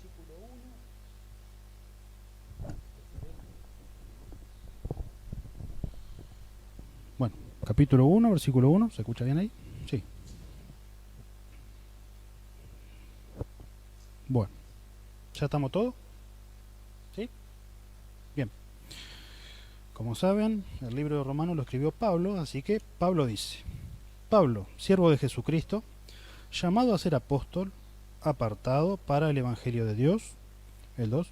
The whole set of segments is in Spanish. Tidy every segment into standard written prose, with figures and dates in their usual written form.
versículo 1. Bueno, capítulo 1, versículo 1. ¿Se escucha bien ahí? Sí. Bueno, ¿ya estamos todos? ¿Sí? Bien. Como saben, el libro de Romanos lo escribió Pablo, así que Pablo dice: Pablo, siervo de Jesucristo, llamado a ser apóstol, apartado para el Evangelio de Dios, el 2,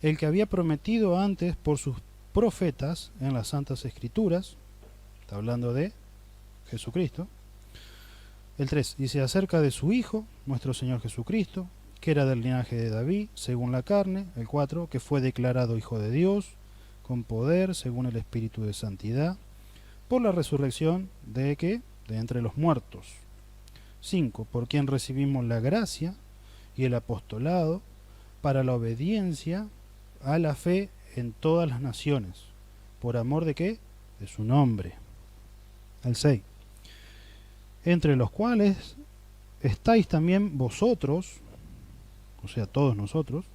el que había prometido antes por sus profetas en las Santas Escrituras, está hablando de Jesucristo. El 3 dice acerca de su Hijo, nuestro Señor Jesucristo, que era del linaje de David, según la carne. El 4, que fue declarado Hijo de Dios, con poder, según el Espíritu de Santidad, por la resurrección de ¿qué? De entre los muertos. 5, por quien recibimos la gracia y el apostolado para la obediencia a la fe en todas las naciones, por amor de ¿qué? De su nombre. El 6, entre los cuales estáis también vosotros, o sea, todos nosotros,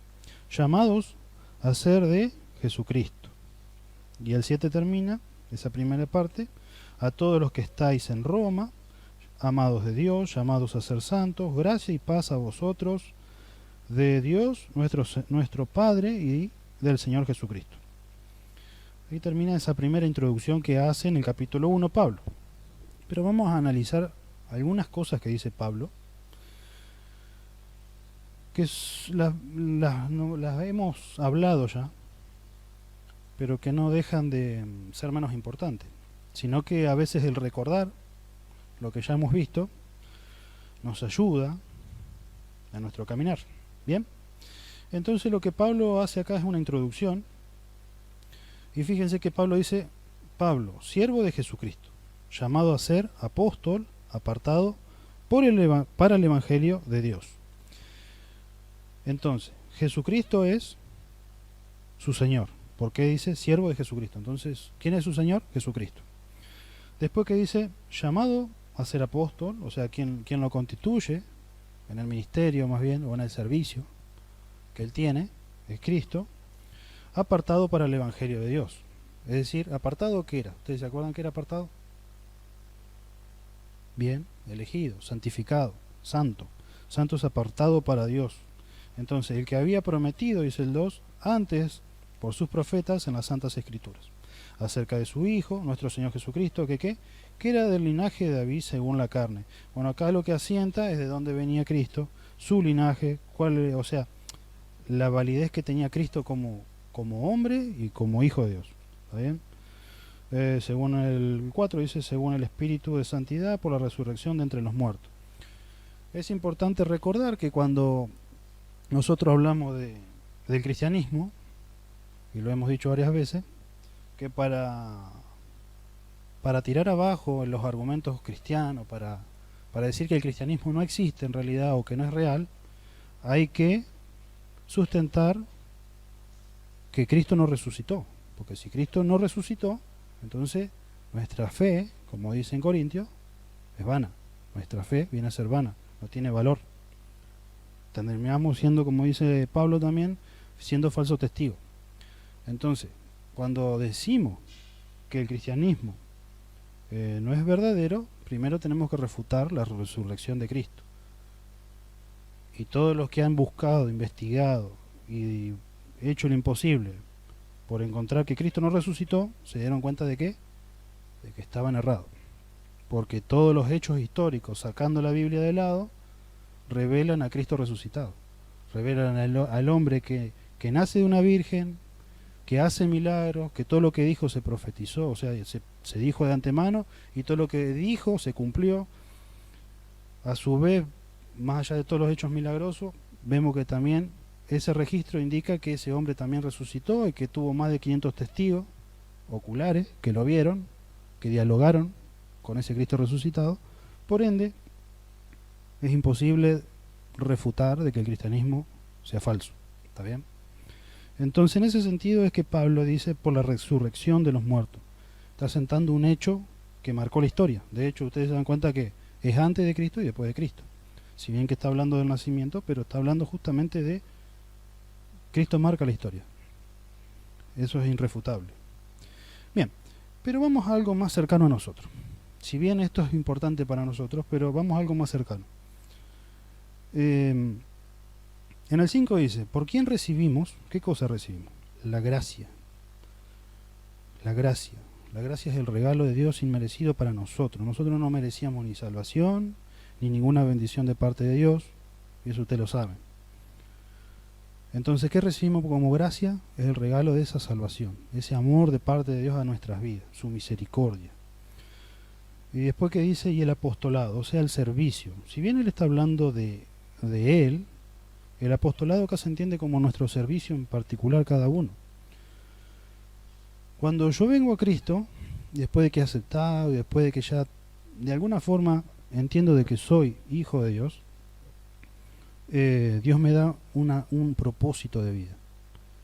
llamados a ser de Jesucristo. Y el 7 termina, esa primera parte: a todos los que estáis en Roma, amados de Dios, llamados a ser santos, gracia y paz a vosotros, de Dios nuestro Padre y del Señor Jesucristo. Ahí termina esa primera introducción que hace en el capítulo 1 Pablo. Pero vamos a analizar algunas cosas que dice Pablo, que las hemos hablado ya, pero que no dejan de ser menos importantes, sino que a veces el recordar lo que ya hemos visto nos ayuda a nuestro caminar. Bien, entonces lo que Pablo hace acá es una introducción, y fíjense que Pablo dice: Pablo, siervo de Jesucristo, llamado a ser apóstol, apartado para el Evangelio de Dios. Entonces, Jesucristo es su Señor. ¿Por qué dice siervo de Jesucristo? Entonces, ¿quién es su Señor? Jesucristo. Después que dice llamado a ser apóstol, o sea, quien lo constituye en el ministerio más bien, o en el servicio que él tiene, es Cristo, apartado para el Evangelio de Dios. Es decir, ¿apartado qué era? ¿Ustedes se acuerdan qué era apartado? Bien, elegido, santificado, santo. Santo es apartado para Dios. Entonces, el que había prometido, dice el 2, antes por sus profetas en las Santas Escrituras, acerca de su Hijo, nuestro Señor Jesucristo, que era del linaje de David según la carne. Bueno, acá lo que asienta es de dónde venía Cristo, su linaje, o sea, la validez que tenía Cristo como hombre y como Hijo de Dios. ¿Está bien? Según el 4 dice, según el Espíritu de Santidad, por la resurrección de entre los muertos. Es importante recordar que cuando nosotros hablamos del cristianismo, y lo hemos dicho varias veces, que para tirar abajo los argumentos cristianos, para decir que el cristianismo no existe en realidad o que no es real, hay que sustentar que Cristo no resucitó. Porque si Cristo no resucitó, entonces nuestra fe, como dice en Corintios, es vana. Nuestra fe viene a ser vana, no tiene valor. Terminamos siendo, como dice Pablo también, siendo falso testigo. Entonces, cuando decimos que el cristianismo no es verdadero, primero tenemos que refutar la resurrección de Cristo. Y todos los que han buscado, investigado y hecho lo imposible por encontrar que Cristo no resucitó, se dieron cuenta de que estaban errados. Porque todos los hechos históricos, sacando la Biblia de lado, revelan a Cristo resucitado. Revelan al hombre que nace de una virgen, que hace milagros, que todo lo que dijo se profetizó, o sea, se dijo de antemano, y todo lo que dijo se cumplió. A su vez, más allá de todos los hechos milagrosos, vemos que también ese registro indica que ese hombre también resucitó y que tuvo más de 500 testigos oculares que lo vieron, que dialogaron con ese Cristo resucitado. Por ende, es imposible refutar de que el cristianismo sea falso. ¿Está bien? Entonces, en ese sentido es que Pablo dice por la resurrección de los muertos. Está sentando un hecho que marcó la historia. De hecho, ustedes se dan cuenta que es antes de Cristo y después de Cristo. Si bien que está hablando del nacimiento, pero está hablando justamente de Cristo marca la historia. Eso es irrefutable. Bien, pero vamos a algo más cercano a nosotros. Si bien esto es importante para nosotros, pero vamos a algo más cercano. En el 5 dice, ¿por quién recibimos? ¿Qué cosa recibimos? La gracia. La gracia. La gracia es el regalo de Dios inmerecido para nosotros. Nosotros no merecíamos ni salvación, ni ninguna bendición de parte de Dios, y eso ustedes lo saben. Entonces, ¿qué recibimos como gracia? Es el regalo de esa salvación, ese amor de parte de Dios a nuestras vidas, su misericordia. Y después que dice, y el apostolado, o sea, el servicio. Si bien él está hablando de él, el apostolado acá se entiende como nuestro servicio en particular cada uno. Cuando yo vengo a Cristo, después de que he aceptado, después de que ya de alguna forma entiendo de que soy hijo de Dios, Dios me da un propósito de vida.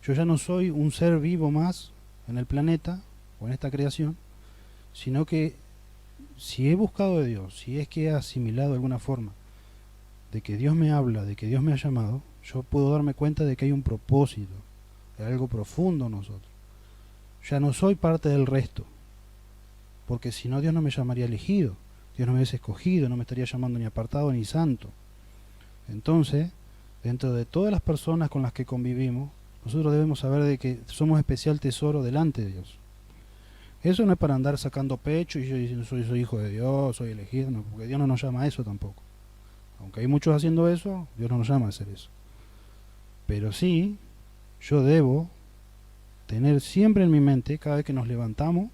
Yo ya no soy un ser vivo más en el planeta o en esta creación, sino que si he buscado de Dios, si es que he asimilado de alguna forma de que Dios me habla, de que Dios me ha llamado, yo puedo darme cuenta de que hay un propósito, de algo profundo en nosotros. Ya no soy parte del resto, porque si no Dios no me llamaría elegido, Dios no me hubiese escogido, no me estaría llamando ni apartado ni santo. Entonces, dentro de todas las personas con las que convivimos, nosotros debemos saber de que somos especial tesoro delante de Dios. Eso no es para andar sacando pecho y yo diciendo soy hijo de Dios, soy elegido, no, porque Dios no nos llama a eso tampoco. Aunque hay muchos haciendo eso, Dios no nos llama a hacer eso. Pero sí, yo debo tener siempre en mi mente, cada vez que nos levantamos,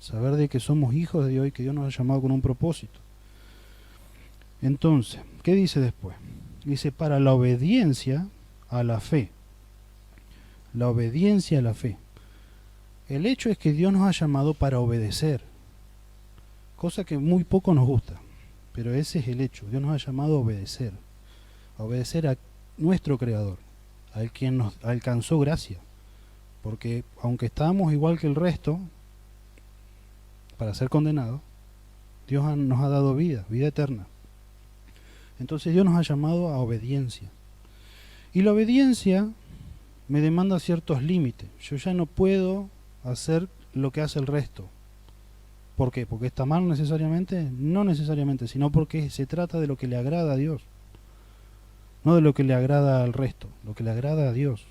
saber de que somos hijos de Dios y que Dios nos ha llamado con un propósito. Entonces, ¿qué dice después? Dice, para la obediencia a la fe. La obediencia a la fe. El hecho es que Dios nos ha llamado para obedecer, cosa que muy poco nos gusta, pero ese es el hecho. Dios nos ha llamado a obedecer a nuestro Creador, al quien nos alcanzó gracia, porque aunque estábamos igual que el resto, para ser condenados, Dios nos ha dado vida eterna. Entonces Dios nos ha llamado a obediencia. Y la obediencia me demanda ciertos límites. Yo ya no puedo hacer lo que hace el resto. ¿Por qué? ¿Porque está mal necesariamente? No necesariamente, sino porque se trata de lo que le agrada a Dios. No de lo que le agrada al resto, lo que le agrada a Dios.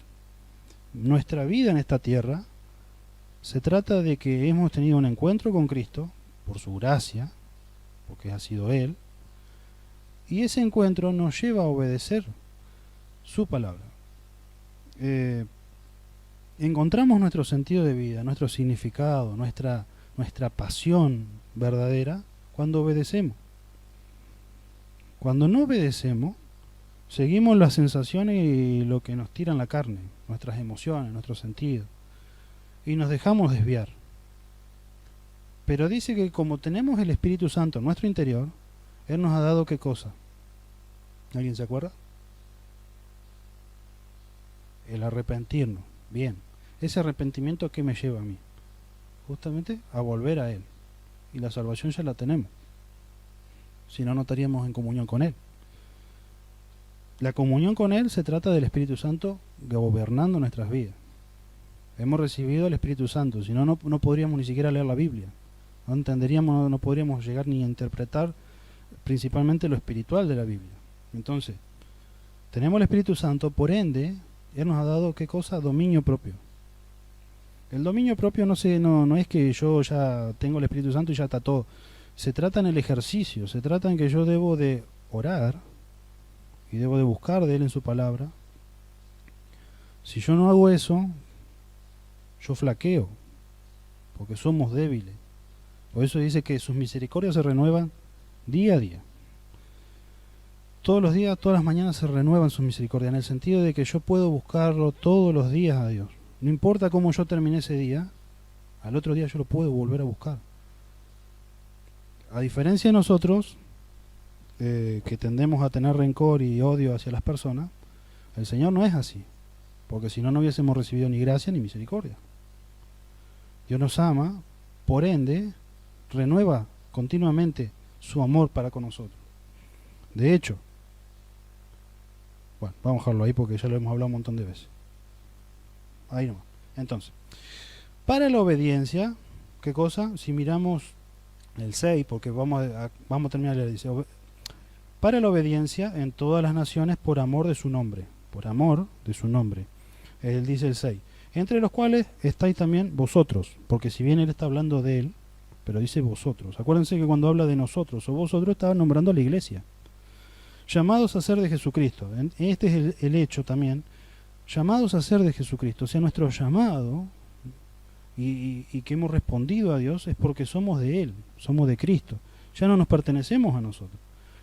Nuestra vida en esta tierra se trata de que hemos tenido un encuentro con Cristo, por su gracia, porque ha sido Él, y ese encuentro nos lleva a obedecer su palabra. Encontramos nuestro sentido de vida, nuestro significado, nuestra pasión verdadera cuando obedecemos. Cuando no obedecemos, seguimos las sensaciones y lo que nos tira en la carne, nuestras emociones, nuestros sentidos, y nos dejamos desviar. Pero dice que como tenemos el Espíritu Santo en nuestro interior, Él nos ha dado ¿qué cosa? ¿Alguien se acuerda? El arrepentirnos. Bien. Ese arrepentimiento ¿a qué me lleva a mí? Justamente a volver a Él. Y la salvación ya la tenemos. Si no, no estaríamos en comunión con Él. La comunión con Él se trata del Espíritu Santo gobernando nuestras vidas. Hemos recibido el Espíritu Santo, si no, no podríamos ni siquiera leer la Biblia. No entenderíamos, no podríamos llegar ni a interpretar principalmente lo espiritual de la Biblia. Entonces, tenemos el Espíritu Santo, por ende, Él nos ha dado ¿qué cosa? Dominio propio. El dominio propio no es que yo ya tengo el Espíritu Santo y ya está todo. Se trata en el ejercicio, se trata en que yo debo de orar y debo de buscar de Él en su palabra. Si yo no hago eso, yo flaqueo, porque somos débiles. Por eso dice que sus misericordias se renuevan día a día. Todos los días, todas las mañanas se renuevan sus misericordias, en el sentido de que yo puedo buscarlo todos los días a Dios. No importa cómo yo terminé ese día, al otro día yo lo puedo volver a buscar. A diferencia de nosotros, que tendemos a tener rencor y odio hacia las personas, el Señor no es así, porque si no, no hubiésemos recibido ni gracia ni misericordia. Dios nos ama, por ende, renueva continuamente su amor para con nosotros. De hecho, bueno, vamos a dejarlo ahí porque ya lo hemos hablado un montón de veces. Ahí nomás. Entonces, para la obediencia, ¿qué cosa? Si miramos el 6, porque vamos a terminar de leer, dice, para la obediencia en todas las naciones por amor de su nombre. Por amor de su nombre. Él dice el 6. Entre los cuales estáis también vosotros, porque si bien él está hablando de él, pero dice vosotros. Acuérdense que cuando habla de nosotros o vosotros estaba nombrando a la iglesia. Llamados a ser de Jesucristo. Este es el hecho también. Llamados a ser de Jesucristo. O sea, nuestro llamado y que hemos respondido a Dios es porque somos de Él, somos de Cristo. Ya no nos pertenecemos a nosotros.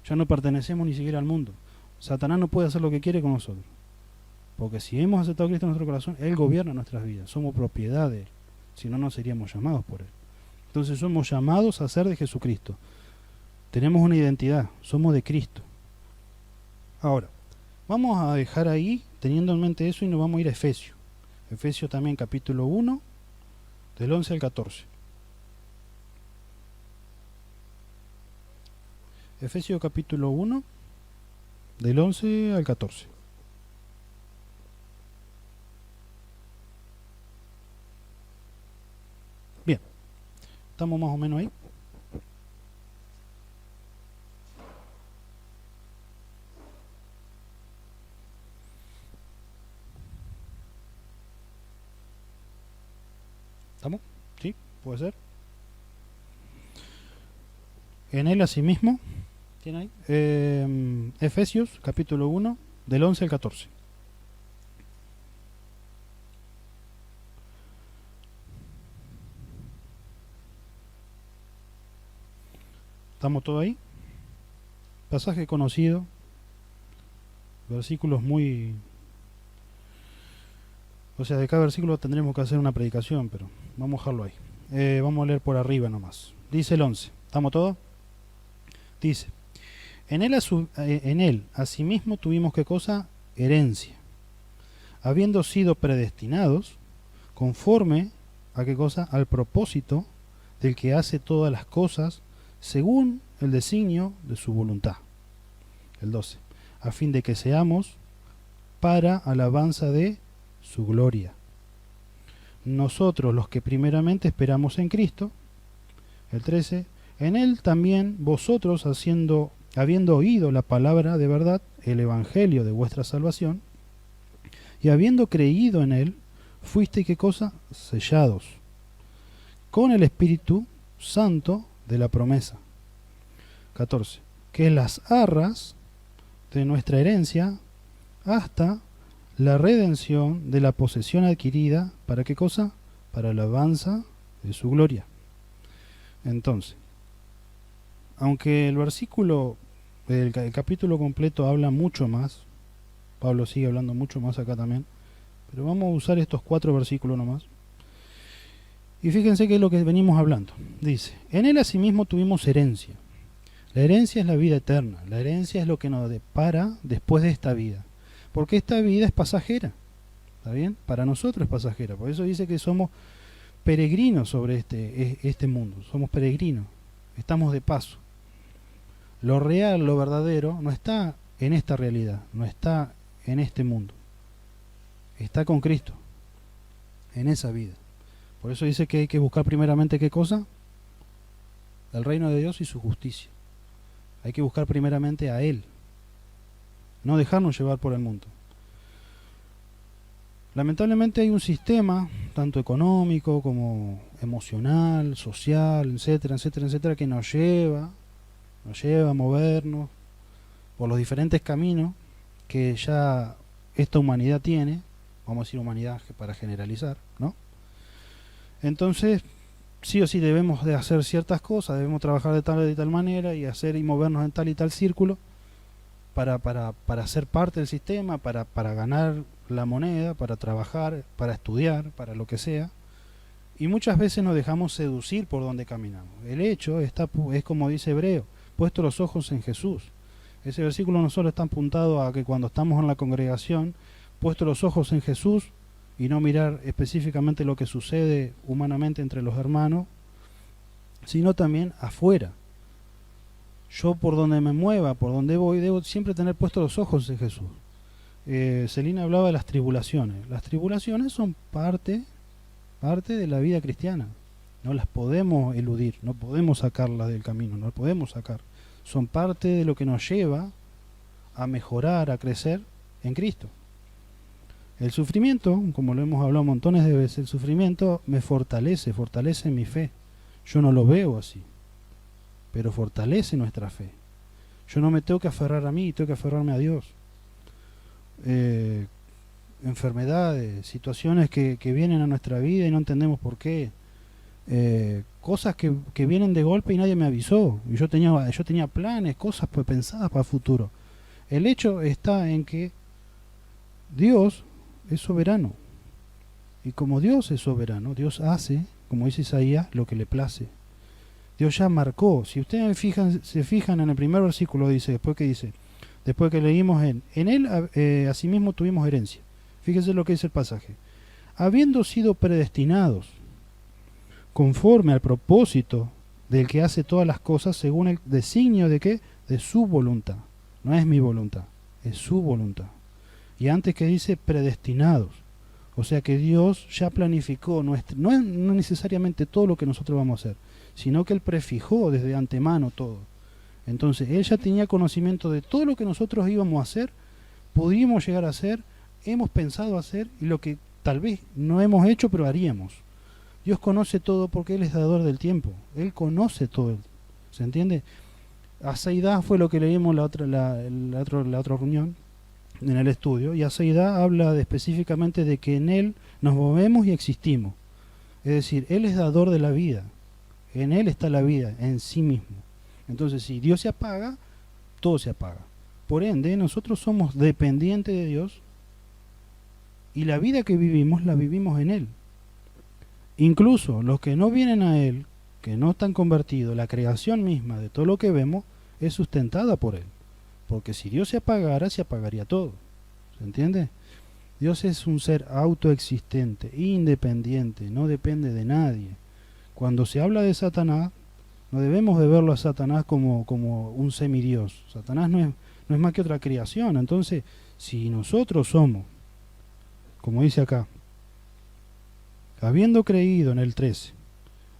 Ya no pertenecemos ni siquiera al mundo. Satanás no puede hacer lo que quiere con nosotros. Porque si hemos aceptado a Cristo en nuestro corazón, Él gobierna nuestras vidas. Somos propiedad de Él. Si no, no seríamos llamados por Él. Entonces somos llamados a ser de Jesucristo. Tenemos una identidad. Somos de Cristo. Ahora, vamos a dejar ahí, teniendo en mente eso, y nos vamos a ir a Efesios. Efesios también capítulo 1, del 11 al 14. Efesios capítulo 1, del 11 al 14. Bien, estamos más o menos ahí. ¿Estamos? ¿Sí? ¿Puede ser? En él asimismo, ¿tiene ahí? Efesios capítulo 1, del 11 al 14. ¿Estamos todos ahí? Pasaje conocido, versículos muy... O sea, de cada versículo tendremos que hacer una predicación, pero vamos a dejarlo ahí. Vamos a leer por arriba nomás. Dice el 11. ¿Estamos todos? Dice, en él asimismo tuvimos ¿qué cosa? Herencia, habiendo sido predestinados conforme a ¿qué cosa? Al propósito del que hace todas las cosas según el designio de su voluntad. El 12. A fin de que seamos para alabanza de su gloria. Nosotros los que primeramente esperamos en Cristo. El 13. En él también vosotros habiendo oído la palabra de verdad, el evangelio de vuestra salvación, y habiendo creído en él, fuiste ¿qué cosa? Sellados con el Espíritu Santo de la promesa. 14. Que las arras de nuestra herencia hasta la redención de la posesión adquirida, ¿para qué cosa? Para la alabanza de su gloria. Entonces, aunque el versículo, el capítulo completo habla mucho más, Pablo sigue hablando mucho más acá también, pero vamos a usar estos 4 versículos nomás. Y fíjense qué es lo que venimos hablando. Dice, en él asimismo tuvimos herencia. La herencia es la vida eterna, la herencia es lo que nos depara después de esta vida. Porque esta vida es pasajera, ¿está bien? Para nosotros es pasajera, por eso dice que somos peregrinos sobre este mundo, somos peregrinos, estamos de paso. Lo real, lo verdadero, no está en esta realidad, no está en este mundo. Está con Cristo, en esa vida. Por eso dice que hay que buscar primeramente ¿qué cosa? El reino de Dios y su justicia. Hay que buscar primeramente a Él. No dejarnos llevar por el mundo. Lamentablemente hay un sistema, tanto económico como emocional, social, etcétera, etcétera, etcétera, que nos lleva a movernos por los diferentes caminos que ya esta humanidad tiene, vamos a decir humanidad para generalizar, ¿no? Entonces, sí o sí debemos de hacer ciertas cosas, debemos trabajar de tal y tal manera y hacer y movernos en tal y tal círculo para ser parte del sistema, para ganar la moneda, para trabajar, para estudiar, para lo que sea. Y muchas veces nos dejamos seducir por donde caminamos. El hecho es como dice Hebreo, puesto los ojos en Jesús. Ese versículo no solo está apuntado a que cuando estamos en la congregación, puesto los ojos en Jesús y no mirar específicamente lo que sucede humanamente entre los hermanos, sino también afuera. Yo por donde me mueva, por donde voy, debo siempre tener puestos los ojos en Jesús. Celina hablaba de las tribulaciones. Las tribulaciones son parte de la vida cristiana. No las podemos eludir, no podemos sacarlas del camino, no las podemos sacar. Son parte de lo que nos lleva a mejorar, a crecer en Cristo. El sufrimiento, como lo hemos hablado montones de veces, el sufrimiento me fortalece mi fe. Yo no lo veo así, pero fortalece nuestra fe. Yo no me tengo que aferrar a mí, tengo que aferrarme a Dios. Enfermedades, situaciones que vienen a nuestra vida y no entendemos por qué. Cosas que vienen de golpe y nadie me avisó. Y yo tenía planes, cosas pues pensadas para el futuro. El hecho está en que Dios es soberano. Y como Dios es soberano, Dios hace, como dice Isaías, lo que le place. Dios ya marcó. Si ustedes se fijan en el primer versículo, después que leímos en él, asimismo tuvimos herencia. Fíjense lo que dice el pasaje. Habiendo sido predestinados conforme al propósito del que hace todas las cosas según el designio de ¿qué? De su voluntad. No es mi voluntad, es su voluntad. Y antes que dice predestinados. O sea que Dios ya planificó, no necesariamente todo lo que nosotros vamos a hacer, sino que Él prefijó desde antemano todo. Entonces Él ya tenía conocimiento de todo lo que nosotros íbamos a hacer, pudimos llegar a hacer, hemos pensado hacer y lo que tal vez no hemos hecho pero haríamos. Dios conoce todo porque Él es dador del tiempo. Él conoce todo. ¿Se entiende? Aseidá fue lo que leímos la otra reunión en el estudio. Y Aseidá habla específicamente de que en Él nos movemos y existimos. Es decir, Él es dador de la vida. En Él está la vida, en sí mismo. Entonces, si Dios se apaga, todo se apaga. Por ende, nosotros somos dependientes de Dios y la vida que vivimos, la vivimos en Él. Incluso los que no vienen a Él, que no están convertidos, la creación misma de todo lo que vemos es sustentada por Él. Porque si Dios se apagara, se apagaría todo. ¿Se entiende? Dios es un ser autoexistente, independiente, no depende de nadie. Cuando se habla de Satanás, no debemos de verlo a Satanás como un semidios. Satanás no es más que otra creación. Entonces, si nosotros somos, como dice acá, habiendo creído en el 13,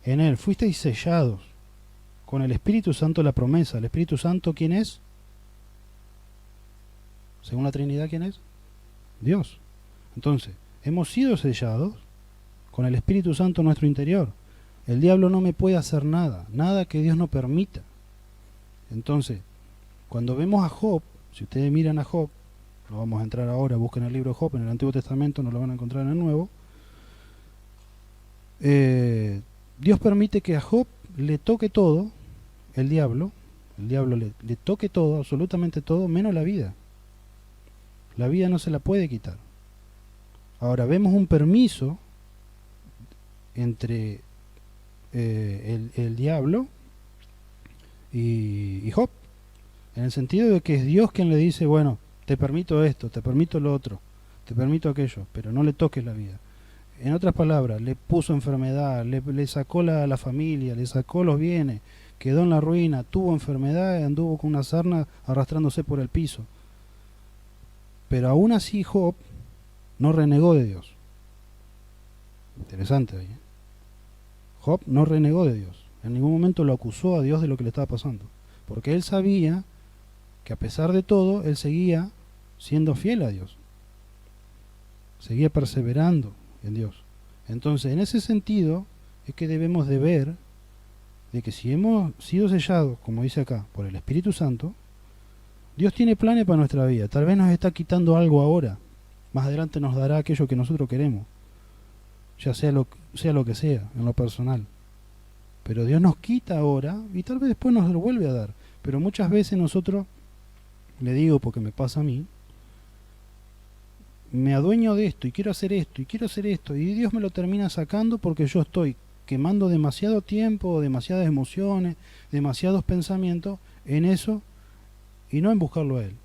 en Él fuisteis sellados con el Espíritu Santo la promesa. ¿El Espíritu Santo quién es? Según la Trinidad, ¿quién es? Dios. Entonces, hemos sido sellados con el Espíritu Santo en nuestro interior. El diablo no me puede hacer nada, nada que Dios no permita. Entonces, cuando vemos a Job, si ustedes miran a Job, no vamos a entrar ahora, busquen el libro de Job en el Antiguo Testamento, no lo van a encontrar en el Nuevo. Dios permite que a Job le toque todo, el diablo le toque todo, absolutamente todo, menos la vida. La vida no se la puede quitar. Ahora vemos un permiso entre el diablo y Job, en el sentido de que es Dios quien le dice, bueno, te permito esto, te permito lo otro, te permito aquello, pero no le toques la vida. En otras palabras, le puso enfermedad, le sacó la familia, le sacó los bienes, quedó en la ruina, tuvo enfermedad, anduvo con una sarna arrastrándose por el piso. Pero aún así Job no renegó de Dios. Interesante ahí. Job no renegó de Dios. En ningún momento lo acusó a Dios de lo que le estaba pasando. Porque él sabía que a pesar de todo, él seguía siendo fiel a Dios. Seguía perseverando en Dios. Entonces, en ese sentido, es que debemos de ver de que si hemos sido sellados, como dice acá, por el Espíritu Santo, Dios tiene planes para nuestra vida. Tal vez nos está quitando algo ahora. Más adelante nos dará aquello que nosotros queremos. Ya sea lo que sea, en lo personal. Pero Dios nos quita ahora y tal vez después nos lo vuelve a dar. Pero muchas veces nosotros, le digo porque me pasa a mí, me adueño de esto y quiero hacer esto y quiero hacer esto y Dios me lo termina sacando porque yo estoy quemando demasiado tiempo, demasiadas emociones, demasiados pensamientos en eso y no en buscarlo a Él.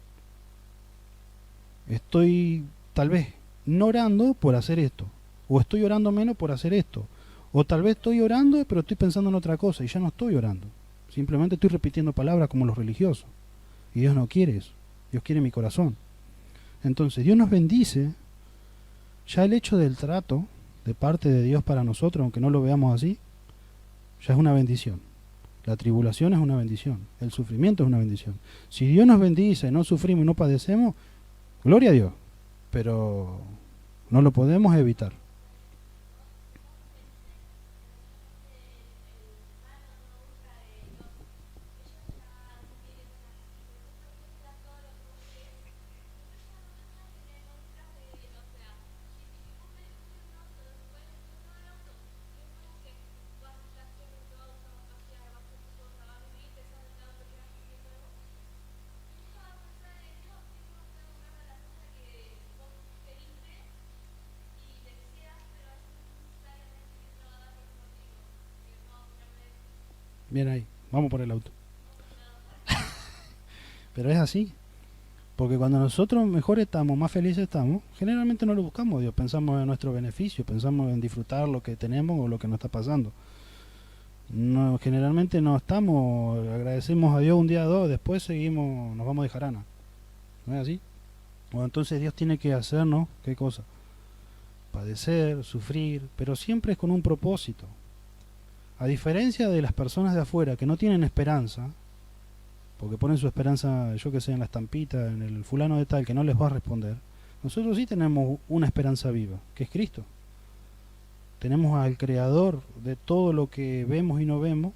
Estoy tal vez no orando por hacer esto, o estoy orando menos por hacer esto, o tal vez estoy orando pero estoy pensando en otra cosa y ya no estoy orando. Simplemente estoy repitiendo palabras como los religiosos. Y Dios no quiere eso. Dios quiere mi corazón. Entonces Dios nos bendice. Ya el hecho del trato de parte de Dios para nosotros, aunque no lo veamos así, ya es una bendición. La tribulación es una bendición, el sufrimiento es una bendición. Si Dios nos bendice, no sufrimos y no padecemos, gloria a Dios, pero no lo podemos evitar. Bien ahí, vamos por el auto. Pero es así, porque cuando nosotros mejor estamos, más felices estamos, generalmente no lo buscamos Dios, pensamos en nuestro beneficio, pensamos en disfrutar lo que tenemos o lo que nos está pasando. No, generalmente no estamos, agradecemos a Dios un día o dos, después seguimos, nos vamos de jarana. ¿No es así? O entonces Dios tiene que hacernos, ¿qué cosa? Padecer, sufrir, pero siempre es con un propósito. A diferencia de las personas de afuera que no tienen esperanza, porque ponen su esperanza, yo que sé, en la estampita, en el fulano de tal, que no les va a responder, nosotros sí tenemos una esperanza viva, que es Cristo. Tenemos al creador de todo lo que vemos y no vemos,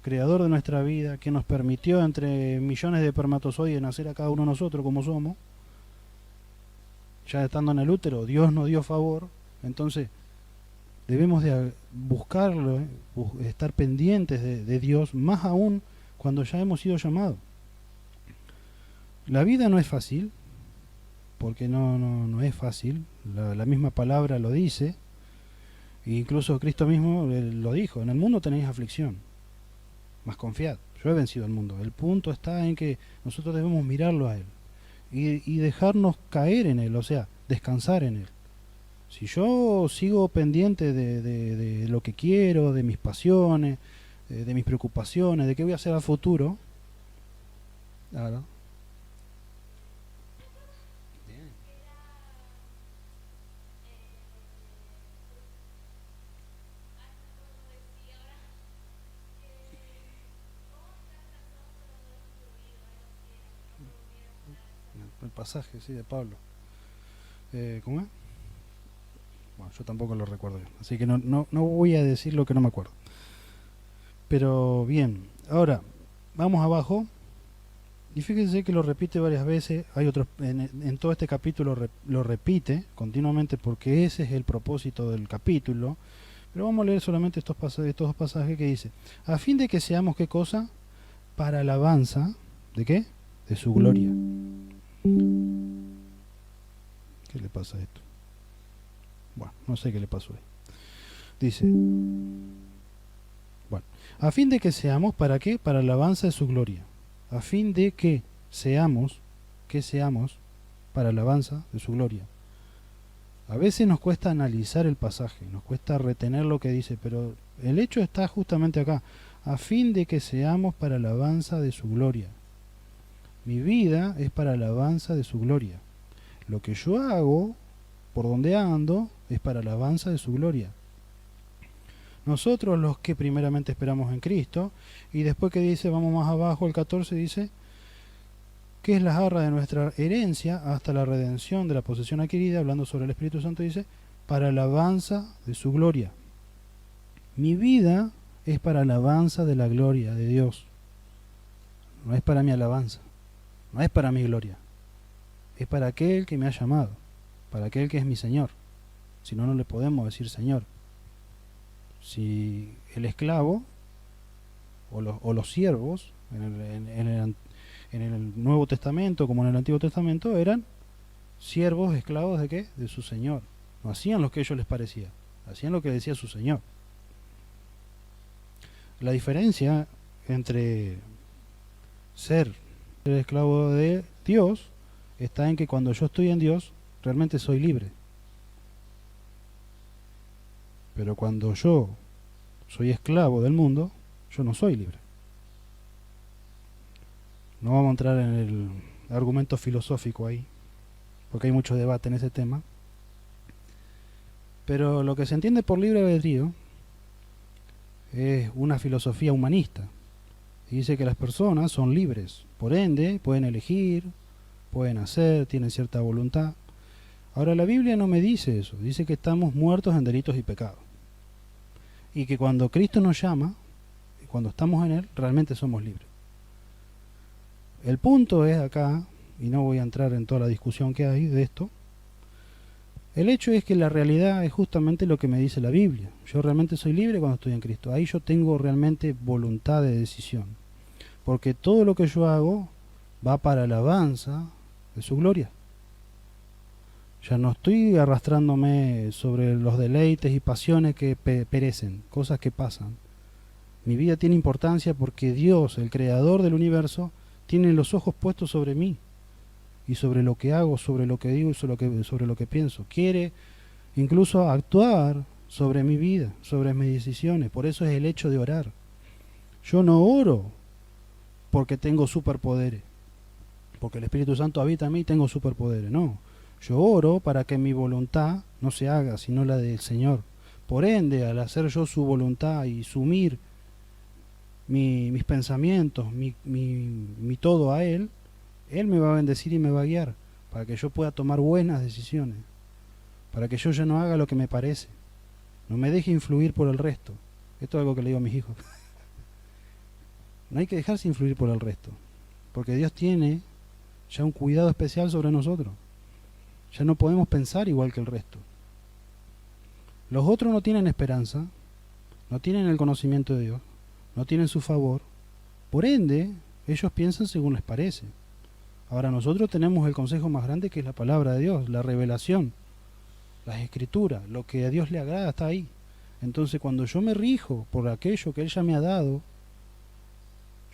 creador de nuestra vida, que nos permitió entre millones de espermatozoides nacer a cada uno de nosotros como somos. Ya estando en el útero, Dios nos dio favor, entonces debemos de buscarlo, estar pendientes de Dios, más aún cuando ya hemos sido llamados. La vida no es fácil, porque no es fácil, la misma palabra lo dice, e incluso Cristo mismo lo dijo: en el mundo tenéis aflicción, mas confiad, yo he vencido al mundo. El punto está en que nosotros debemos mirarlo a Él y dejarnos caer en Él, o sea, descansar en Él. Si yo sigo pendiente de lo que quiero, de mis pasiones, de mis preocupaciones, de qué voy a hacer a futuro, claro. El pasaje, sí, de Pablo. ¿Cómo es? Bueno, yo tampoco lo recuerdo bien, así que no voy a decir lo que no me acuerdo. Pero bien, ahora vamos abajo y fíjense que lo repite varias veces. Hay otros en todo este capítulo lo repite continuamente porque ese es el propósito del capítulo. Pero vamos a leer solamente estos dos pasajes que dice: a fin de que seamos, ¿qué cosa? Para alabanza, ¿de qué? De su gloria. ¿Qué le pasa a esto? Bueno, no sé qué le pasó ahí. Dice, bueno, a fin de que seamos, ¿para qué? Para alabanza de su gloria. A fin de que seamos para alabanza de su gloria. A veces nos cuesta analizar el pasaje, nos cuesta retener lo que dice, pero el hecho está justamente acá. A fin de que seamos para alabanza de su gloria. Mi vida es para alabanza de su gloria. Lo que yo hago, por donde ando, es para alabanza de su gloria. Nosotros los que primeramente esperamos en Cristo, y después que dice, vamos más abajo, el 14 dice, que es la arra de nuestra herencia hasta la redención de la posesión adquirida, hablando sobre el Espíritu Santo, dice, para alabanza de su gloria. Mi vida es para alabanza de la gloria de Dios. No es para mi alabanza, no es para mi gloria, es para aquel que me ha llamado, para aquel que es mi Señor. Si no, no le podemos decir Señor. Si el esclavo o los siervos en el Nuevo Testamento como en el Antiguo Testamento eran siervos, esclavos de qué? De su Señor. No hacían lo que a ellos les parecía, hacían lo que decía su Señor. La diferencia entre ser el esclavo de Dios está en que cuando yo estoy en Dios realmente soy libre. Pero cuando yo soy esclavo del mundo, yo no soy libre. No vamos a entrar en el argumento filosófico ahí, porque hay mucho debate en ese tema. Pero lo que se entiende por libre albedrío es una filosofía humanista. Y dice que las personas son libres, por ende pueden elegir, pueden hacer, tienen cierta voluntad. Ahora la Biblia no me dice eso, dice que estamos muertos en delitos y pecados. Y que cuando Cristo nos llama, cuando estamos en Él, realmente somos libres. El punto es acá, y no voy a entrar en toda la discusión que hay de esto, el hecho es que la realidad es justamente lo que me dice la Biblia. Yo realmente soy libre cuando estoy en Cristo. Ahí yo tengo realmente voluntad de decisión. Porque todo lo que yo hago va para la alabanza de su gloria. Ya no estoy arrastrándome sobre los deleites y pasiones que perecen, cosas que pasan. Mi vida tiene importancia porque Dios, el creador del universo, tiene los ojos puestos sobre mí y sobre lo que hago, sobre lo que digo y sobre lo que pienso. Quiere incluso actuar sobre mi vida, sobre mis decisiones. Por eso es el hecho de orar. Yo no oro porque tengo superpoderes, porque el Espíritu Santo habita en mí y tengo superpoderes. No, yo oro para que mi voluntad no se haga, sino la del Señor. Por ende, al hacer yo su voluntad y sumir mis pensamientos, mi todo a Él, Él me va a bendecir y me va a guiar para que yo pueda tomar buenas decisiones, para que yo ya no haga lo que me parece, no me deje influir por el resto. Esto es algo que le digo a mis hijos. No hay que dejarse influir por el resto, porque Dios tiene ya un cuidado especial sobre nosotros. Ya no podemos pensar igual que el resto. Los otros no tienen esperanza, no tienen el conocimiento de Dios, no tienen su favor, por ende, ellos piensan según les parece. Ahora nosotros tenemos el consejo más grande, que es la palabra de Dios, la revelación, las escrituras, lo que a Dios le agrada está ahí. Entonces cuando yo me rijo por aquello que Él ya me ha dado,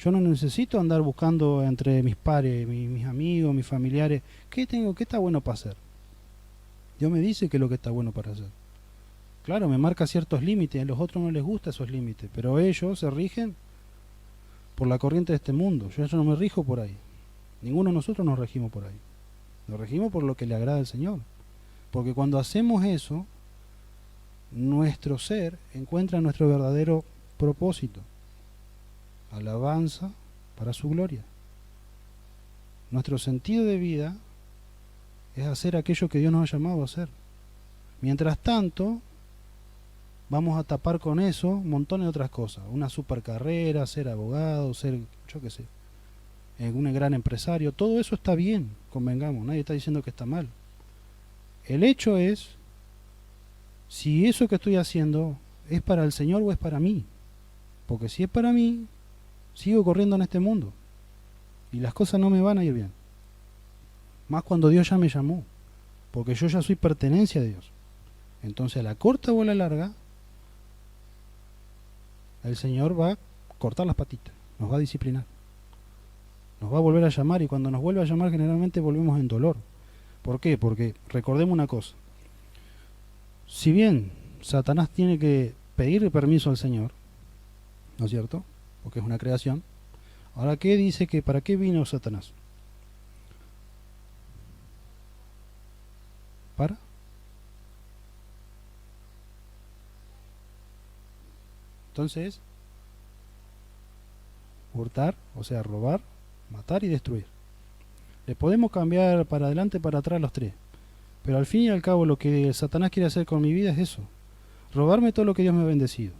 yo no necesito andar buscando entre mis pares, mis amigos, mis familiares, ¿qué está bueno para hacer? Dios me dice que es lo que está bueno para hacer. Claro, me marca ciertos límites, a los otros no les gustan esos límites, pero ellos se rigen por la corriente de este mundo. Yo no me rijo por ahí. Ninguno de nosotros nos regimos por ahí. Nos regimos por lo que le agrada al Señor. Porque cuando hacemos eso, nuestro ser encuentra nuestro verdadero propósito. Alabanza para su gloria. Nuestro sentido de vida es hacer aquello que Dios nos ha llamado a hacer. Mientras tanto, vamos a tapar con eso montones de otras cosas. Una super carrera, ser abogado, ser, yo qué sé, un gran empresario. Todo eso está bien, convengamos. Nadie está diciendo que está mal. El hecho es si eso que estoy haciendo es para el Señor o es para mí. Porque si es para mí, sigo corriendo en este mundo y las cosas no me van a ir bien. Más cuando Dios ya me llamó, porque yo ya soy pertenencia de Dios. Entonces a la corta o a la larga, el Señor va a cortar las patitas, nos va a disciplinar, nos va a volver a llamar, y cuando nos vuelve a llamar generalmente volvemos en dolor. ¿Por qué? Porque recordemos una cosa: si bien Satanás tiene que pedir permiso al Señor, ¿no es cierto? Porque es una creación. Ahora, ¿qué dice que para qué vino Satanás? ¿Para? Entonces, hurtar, o sea, robar, matar y destruir. Le podemos cambiar para adelante, para atrás los tres. Pero al fin y al cabo lo que Satanás quiere hacer con mi vida es eso. Robarme todo lo que Dios me ha bendecido.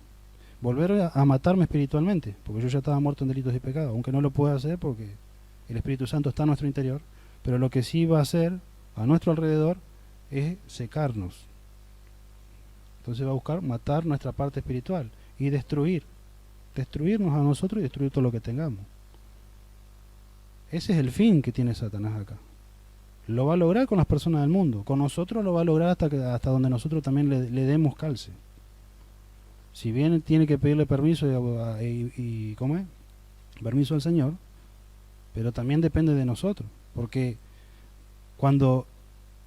Volver a matarme espiritualmente, porque yo ya estaba muerto en delitos y pecados, aunque no lo pueda hacer porque el Espíritu Santo está en nuestro interior. Pero lo que sí va a hacer a nuestro alrededor es secarnos. Entonces va a buscar matar nuestra parte espiritual y destruirnos a nosotros y destruir todo lo que tengamos. Ese es el fin que tiene Satanás acá. Lo va a lograr con las personas del mundo. Con nosotros lo va a lograr hasta donde nosotros también le demos calce. Si bien tiene que pedirle permiso y ¿cómo es? Permiso al Señor, pero también depende de nosotros. Porque cuando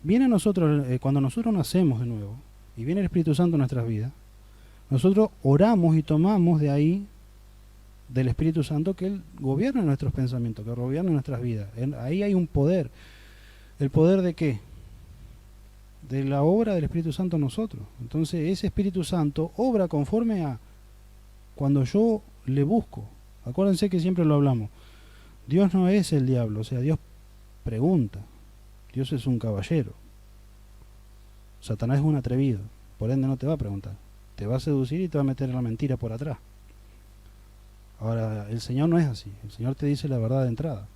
viene a nosotros, cuando nosotros nacemos de nuevo y viene el Espíritu Santo en nuestras vidas, nosotros oramos y tomamos de ahí, del Espíritu Santo, que Él gobierna nuestros pensamientos, que gobierna nuestras vidas. Ahí hay un poder. ¿El poder de qué? de la obra del Espíritu Santo en nosotros. Entonces ese Espíritu Santo obra conforme a cuando yo le busco. Acuérdense que siempre lo hablamos. Dios no es el diablo, o sea, Dios pregunta. Dios es un caballero. Satanás es un atrevido, por ende no te va a preguntar. Te va a seducir y te va a meter la mentira por atrás. Ahora, el Señor no es así. El Señor te dice la verdad de entrada.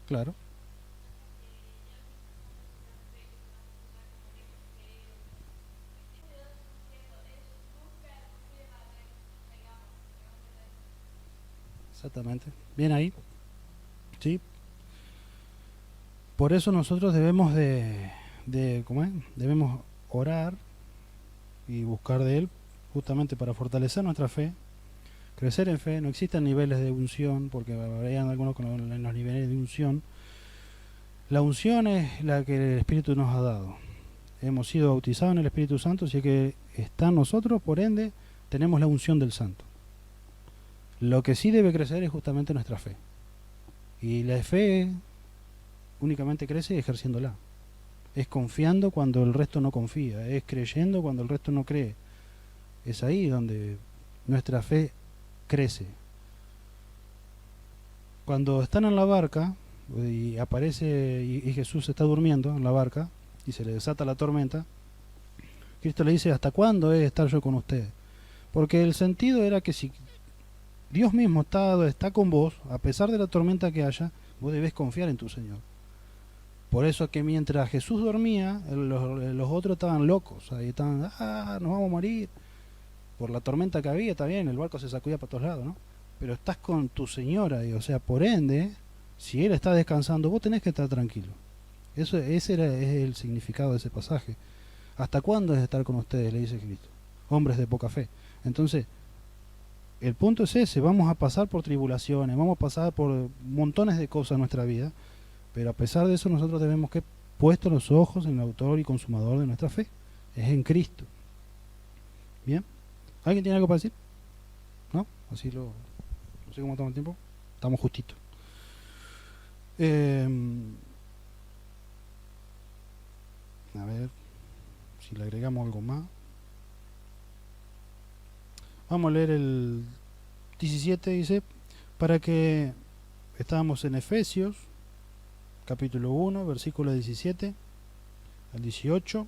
Claro. Exactamente. Bien ahí. Sí. Por eso nosotros debemos ¿cómo es? Debemos orar y buscar de Él justamente para fortalecer nuestra fe, crecer en fe. No existen niveles de unción, porque habrían algunos con los niveles de unción. La unción es la que el Espíritu nos ha dado. Hemos sido bautizados en el Espíritu Santo, así que está en nosotros, por ende, tenemos la unción del Santo. Lo que sí debe crecer es justamente nuestra fe. Y la fe únicamente crece ejerciéndola. Es confiando cuando el resto no confía, es creyendo cuando el resto no cree. Es ahí donde nuestra fe crece. Cuando están en la barca y aparece y Jesús está durmiendo en la barca y se le desata la tormenta, Cristo le dice: ¿hasta cuándo he de estar yo con ustedes? Porque el sentido era que si Dios mismo está con vos, a pesar de la tormenta que haya, vos debés confiar en tu Señor. Por eso que mientras Jesús dormía, los otros estaban locos, ahí estaban, nos vamos a morir. Por la tormenta que había, está bien, el barco se sacudía para todos lados, ¿no? Pero estás con tu Señora, y, o sea, por ende, si Él está descansando, vos tenés que estar tranquilo. Ese es el significado de ese pasaje. ¿Hasta cuándo es estar con ustedes?, le dice Cristo. Hombres de poca fe. Entonces, el punto es ese: vamos a pasar por tribulaciones, vamos a pasar por montones de cosas en nuestra vida, pero a pesar de eso nosotros debemos que puesto los ojos en el autor y consumador de nuestra fe. Es en Cristo. ¿Bien? ¿Alguien tiene algo para decir? ¿No? Así no sé cómo estamos el tiempo. Estamos justitos. A ver si le agregamos algo más. Vamos a leer el 17, dice, para que estábamos en Efesios, capítulo 1, versículo 17 al 18.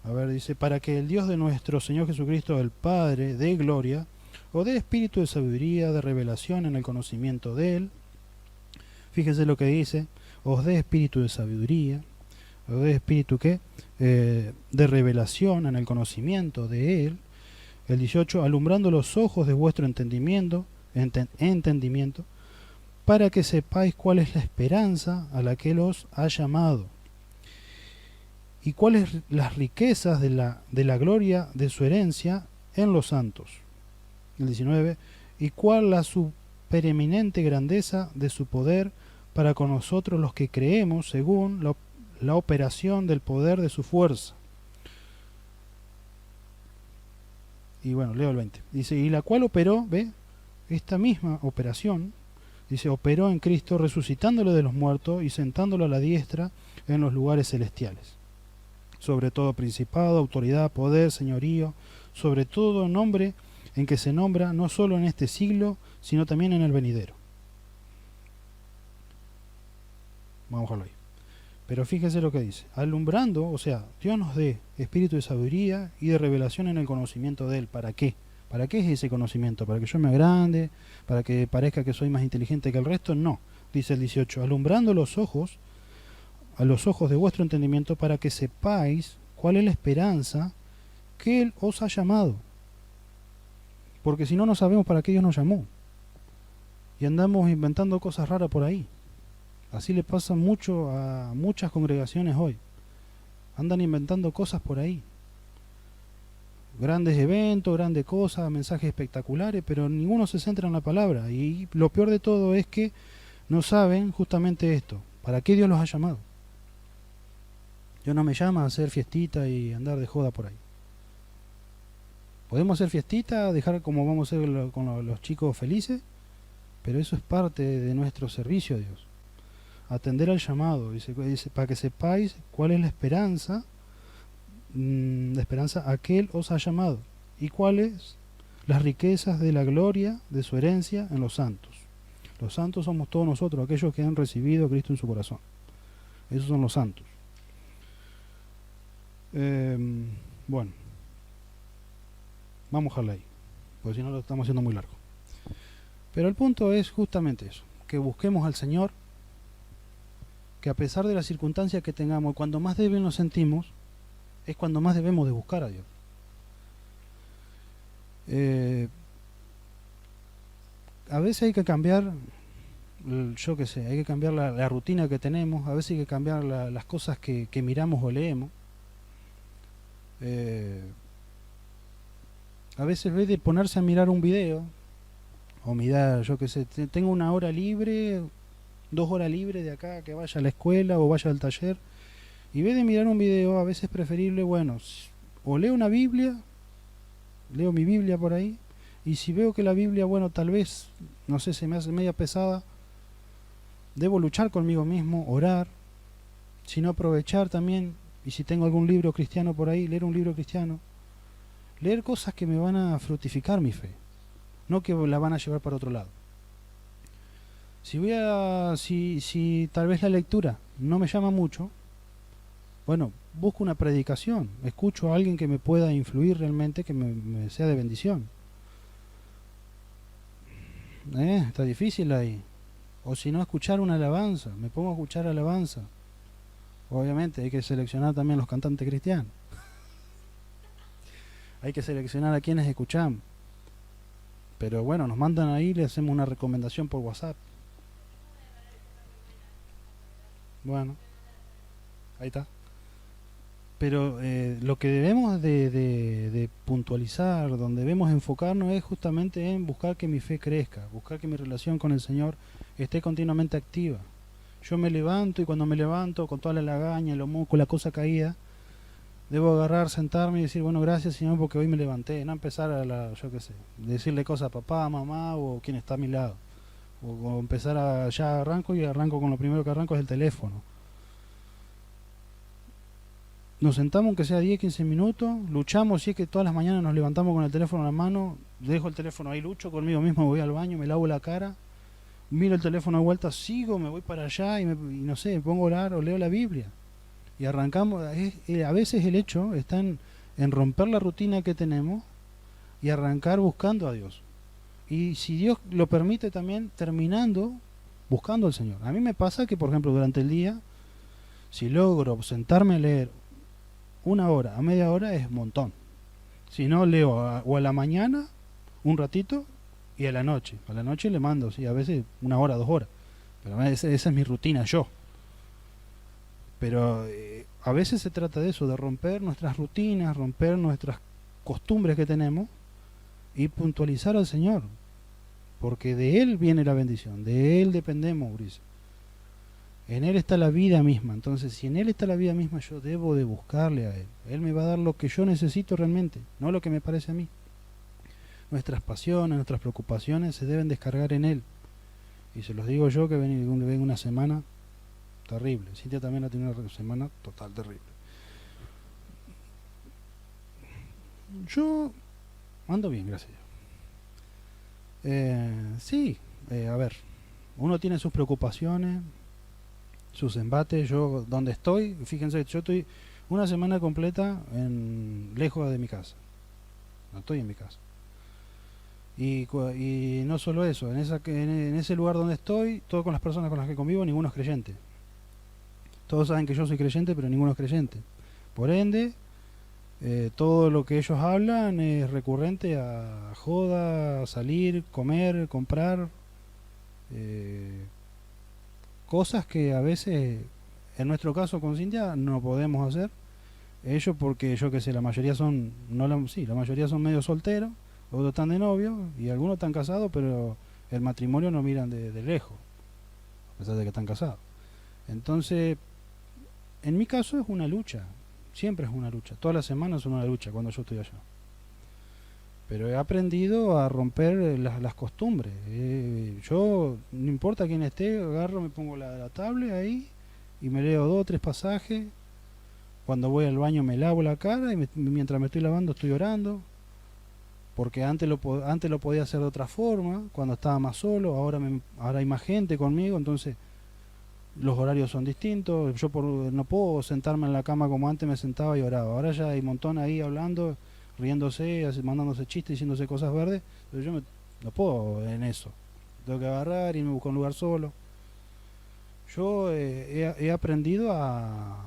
A ver, dice: para que el Dios de nuestro Señor Jesucristo, el Padre de gloria, os dé espíritu de sabiduría, de revelación en el conocimiento de Él. Fíjese lo que dice: os dé espíritu de sabiduría, os dé espíritu de revelación en el conocimiento de Él. El 18, alumbrando los ojos de vuestro entendimiento, para que sepáis cuál es la esperanza a la que Él os ha llamado, y cuáles las riquezas de la gloria de su herencia en los santos. El 19, y cuál la supereminente grandeza de su poder para con nosotros los que creemos, según la operación del poder de su fuerza. Y bueno, leo el 20. Dice: y la cual operó, ve, esta misma operación, dice, operó en Cristo, resucitándolo de los muertos y sentándolo a la diestra en los lugares celestiales. Sobre todo principado, autoridad, poder, señorío, sobre todo nombre en que se nombra no solo en este siglo, sino también en el venidero. Vamos a verlo ahí. Pero fíjese lo que dice: alumbrando, o sea, Dios nos dé espíritu de sabiduría y de revelación en el conocimiento de Él. ¿Para qué? ¿Para qué es ese conocimiento? ¿Para que yo me agrande? ¿Para que parezca que soy más inteligente que el resto? No. Dice el 18, alumbrando los ojos, a los ojos de vuestro entendimiento, para que sepáis cuál es la esperanza que Él os ha llamado. Porque si no, no sabemos para qué Dios nos llamó. Y andamos inventando cosas raras por ahí. Así le pasa mucho a muchas congregaciones hoy. Andan inventando cosas por ahí. Grandes eventos, grandes cosas, mensajes espectaculares, pero ninguno se centra en la palabra. Y lo peor de todo es que no saben justamente esto. ¿Para qué Dios los ha llamado? Dios no me llama a hacer fiestita y andar de joda por ahí. Podemos hacer fiestita, dejar como vamos a hacer con los chicos felices, pero eso es parte de nuestro servicio a Dios. Atender al llamado, dice, para que sepáis cuál es la esperanza a que Él os ha llamado, y cuáles las riquezas de la gloria de su herencia en los santos. Los santos somos todos nosotros, aquellos que han recibido a Cristo en su corazón. Esos son los santos. Bueno, vamos a dejarla ahí, porque si no lo estamos haciendo muy largo. Pero el punto es justamente eso, que busquemos al Señor, que a pesar de las circunstancias que tengamos, cuando más débil nos sentimos, es cuando más debemos de buscar a Dios. A veces hay que cambiar, yo qué sé, hay que cambiar la rutina que tenemos, a veces hay que cambiar las cosas que miramos o leemos. A veces en vez de ponerse a mirar un video, o mirar, yo qué sé, tengo una hora libre, 2 horas libres de acá, que vaya a la escuela o vaya al taller, y en vez de mirar un video, a veces es preferible, bueno, o leo una Biblia, leo mi Biblia por ahí, y si veo que la Biblia, bueno, tal vez, no sé, se me hace media pesada, debo luchar conmigo mismo, orar, sino aprovechar también, y si tengo algún libro cristiano por ahí, leer un libro cristiano, leer cosas que me van a fructificar mi fe, no que la van a llevar para otro lado. Si tal vez la lectura no me llama mucho, bueno, busco una predicación, escucho a alguien que me pueda influir realmente, que me sea de bendición. Está difícil ahí. O si no, escuchar una alabanza, me pongo a escuchar alabanza. Obviamente hay que seleccionar también los cantantes cristianos. Hay que seleccionar a quienes escuchamos. Pero bueno, nos mandan ahí, le hacemos una recomendación por WhatsApp. Bueno, ahí está. Pero lo que debemos de puntualizar, donde debemos enfocarnos es justamente en buscar que mi fe crezca, buscar que mi relación con el Señor esté continuamente activa. Yo me levanto y cuando me levanto con toda la lagaña, los mocos, la cosa caída, debo agarrar, sentarme y decir, bueno, gracias Señor porque hoy me levanté. No empezar yo qué sé, decirle cosas a papá, mamá o quien está a mi lado. O empezar ya arranco con lo primero que arranco es el teléfono. Nos sentamos aunque sea 10, 15 minutos, luchamos, si es que todas las mañanas nos levantamos con el teléfono en la mano, dejo el teléfono ahí, lucho conmigo mismo, voy al baño, me lavo la cara, miro el teléfono de vuelta, sigo, me voy para allá y no sé, me pongo a orar o leo la Biblia. Y arrancamos, a veces el hecho está en romper la rutina que tenemos y arrancar buscando a Dios. Y si Dios lo permite también, terminando buscando al Señor. A mí me pasa que, por ejemplo, durante el día, si logro sentarme a leer 1 hora a media hora es un montón. Si no, leo o a la mañana un ratito y a la noche. A la noche le mando, sí, a veces 1 hora, 2 horas. Pero esa es mi rutina yo. Pero a veces se trata de eso, de romper nuestras rutinas, romper nuestras costumbres que tenemos y puntualizar al Señor. Porque de Él viene la bendición, de Él dependemos, Mauricio. En Él está la vida misma, entonces si en Él está la vida misma yo debo de buscarle a Él. Él me va a dar lo que yo necesito realmente, no lo que me parece a mí. Nuestras pasiones, nuestras preocupaciones se deben descargar en Él. Y se los digo yo que vengo una semana terrible. Cintia también ha tenido una semana total terrible. Yo ando bien, gracias a Dios. Sí, a ver, uno tiene sus preocupaciones, sus embates. Yo donde estoy, fíjense, yo estoy una semana completa lejos de mi casa, no estoy en mi casa, y no solo eso, en ese lugar donde estoy, todo con las personas con las que convivo, ninguno es creyente. Todos saben que yo soy creyente, pero ninguno es creyente. Por ende, todo lo que ellos hablan es recurrente a joda, a salir, comer, comprar, cosas que a veces, en nuestro caso con Cintia, no podemos hacer. Ellos porque yo que sé, la mayoría son, la mayoría son medio solteros, otros están de novio y algunos están casados, pero el matrimonio no miran de lejos, a pesar de que están casados. Entonces, en mi caso es una lucha, siempre es una lucha, todas las semanas son una lucha cuando yo estoy allá. pero he aprendido a romper las costumbres. Yo, no importa quién esté, agarro, me pongo la tablet ahí y me leo 2 o 3 pasajes. Cuando voy al baño me lavo la cara y mientras me estoy lavando estoy orando. Porque antes lo podía hacer de otra forma, cuando estaba más solo, ahora hay más gente conmigo, entonces los horarios son distintos. Yo no puedo sentarme en la cama como antes me sentaba y oraba. Ahora ya hay un montón ahí hablando, riéndose, mandándose chistes, diciéndose cosas verdes. Pero no puedo en eso. Tengo que agarrar y me busco un lugar solo. Yo he aprendido a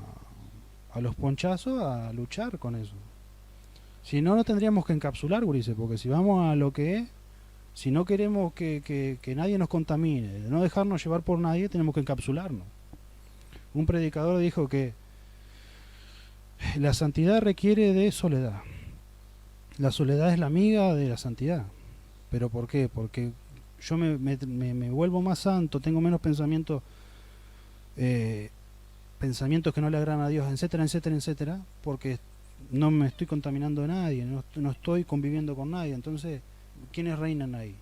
los ponchazos a luchar con eso. Si no, no tendríamos que encapsular, gurises, porque si vamos a lo que es, si no queremos que nadie nos contamine, no dejarnos llevar por nadie, tenemos que encapsularnos. Un predicador dijo que la santidad requiere de soledad. La soledad es la amiga de la santidad. ¿Pero por qué? Porque yo me vuelvo más santo, tengo menos pensamientos que no le agradan a Dios, etcétera, etcétera, etcétera, porque no me estoy contaminando a nadie, no estoy conviviendo con nadie. Entonces, ¿quiénes reinan ahí?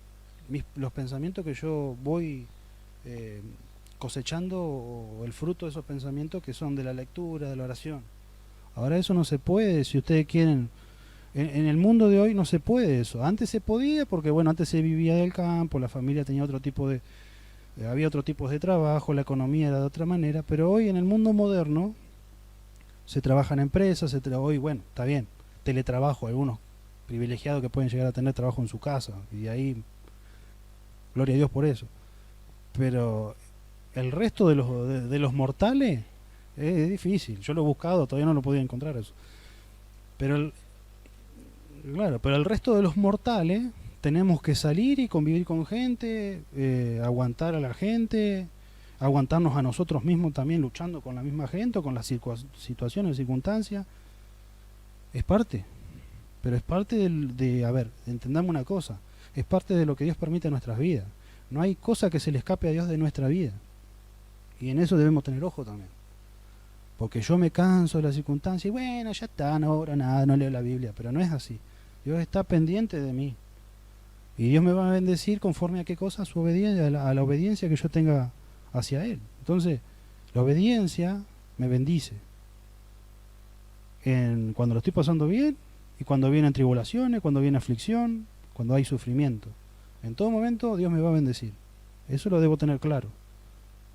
Los pensamientos que yo voy cosechando, o el fruto de esos pensamientos que son de la lectura, de la oración. Ahora eso no se puede, si ustedes quieren. En el mundo de hoy no se puede eso. Antes se podía porque, bueno, antes se vivía del campo, la familia tenía otro tipo había otro tipo de trabajo, la economía era de otra manera, pero hoy en el mundo moderno se trabaja en empresas, hoy, bueno, está bien, teletrabajo, algunos privilegiados que pueden llegar a tener trabajo en su casa, y ahí, gloria a Dios por eso. Pero el resto de los mortales es difícil. Yo lo he buscado, todavía no lo podía encontrar eso. Pero claro, pero el resto de los mortales tenemos que salir y convivir con gente, aguantar a la gente, aguantarnos a nosotros mismos también luchando con la misma gente o con las situaciones, circunstancias. Es parte, pero es parte a ver, entendamos una cosa, es parte de lo que Dios permite en nuestras vidas. No hay cosa que se le escape a Dios de nuestra vida. Y en eso debemos tener ojo también. Porque yo me canso de las circunstancias y bueno, ya está, no oro nada, no leo la Biblia, pero no es así. Dios está pendiente de mí. Y Dios me va a bendecir conforme a qué cosa, a su obediencia, a la obediencia que yo tenga hacia Él. Entonces, la obediencia me bendice. Cuando lo estoy pasando bien y cuando vienen tribulaciones, cuando viene aflicción, cuando hay sufrimiento. En todo momento Dios me va a bendecir. Eso lo debo tener claro.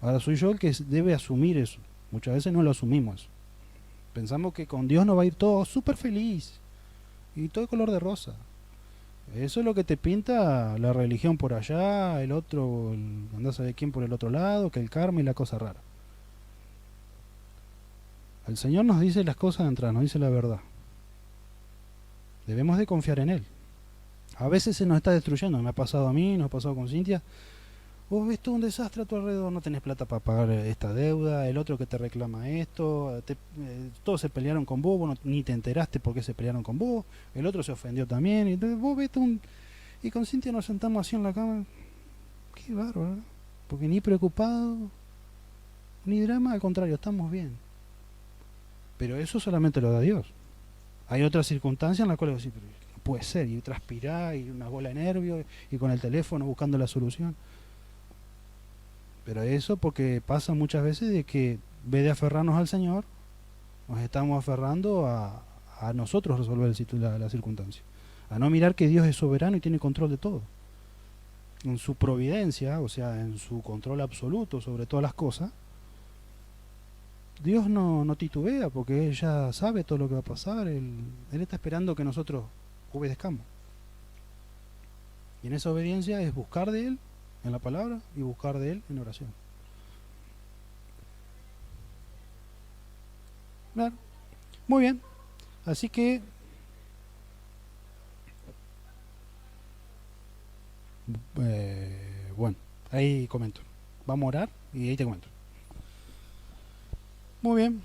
Ahora soy yo el que debe asumir eso. Muchas veces no lo asumimos. Pensamos que con Dios nos va a ir todo súper feliz y todo color de rosa. Eso es lo que te pinta la religión por allá, el otro, andás a ver quién por el otro lado, que el karma y la cosa rara. El Señor nos dice las cosas de entrada, nos dice la verdad. Debemos de confiar en Él. A veces se nos está destruyendo, me ha pasado a mí, nos ha pasado con Cintia. Vos ves todo un desastre a tu alrededor, no tenés plata para pagar esta deuda, el otro que te reclama esto, todos se pelearon con vos, ni te enteraste por qué se pelearon con vos, el otro se ofendió también, y vos ves y con Cintia nos sentamos así en la cama, qué bárbaro, porque ni preocupado, ni drama, al contrario, estamos bien. Pero eso solamente lo da Dios. Hay otras circunstancias en las cuales decís, no puede ser, y transpirar, y una bola de nervios, y con el teléfono buscando la solución. Pero eso porque pasa muchas veces de que en vez de aferrarnos al Señor, nos estamos aferrando a nosotros resolver la circunstancia. A no mirar que Dios es soberano y tiene control de todo. En su providencia, o sea, en su control absoluto sobre todas las cosas, Dios no titubea porque Él ya sabe todo lo que va a pasar. Él está esperando que nosotros obedezcamos. Y en esa obediencia es buscar de Él en la palabra y buscar de Él en oración. Claro. Muy bien. Así que bueno, ahí comento. Vamos a orar y ahí te comento. Muy bien.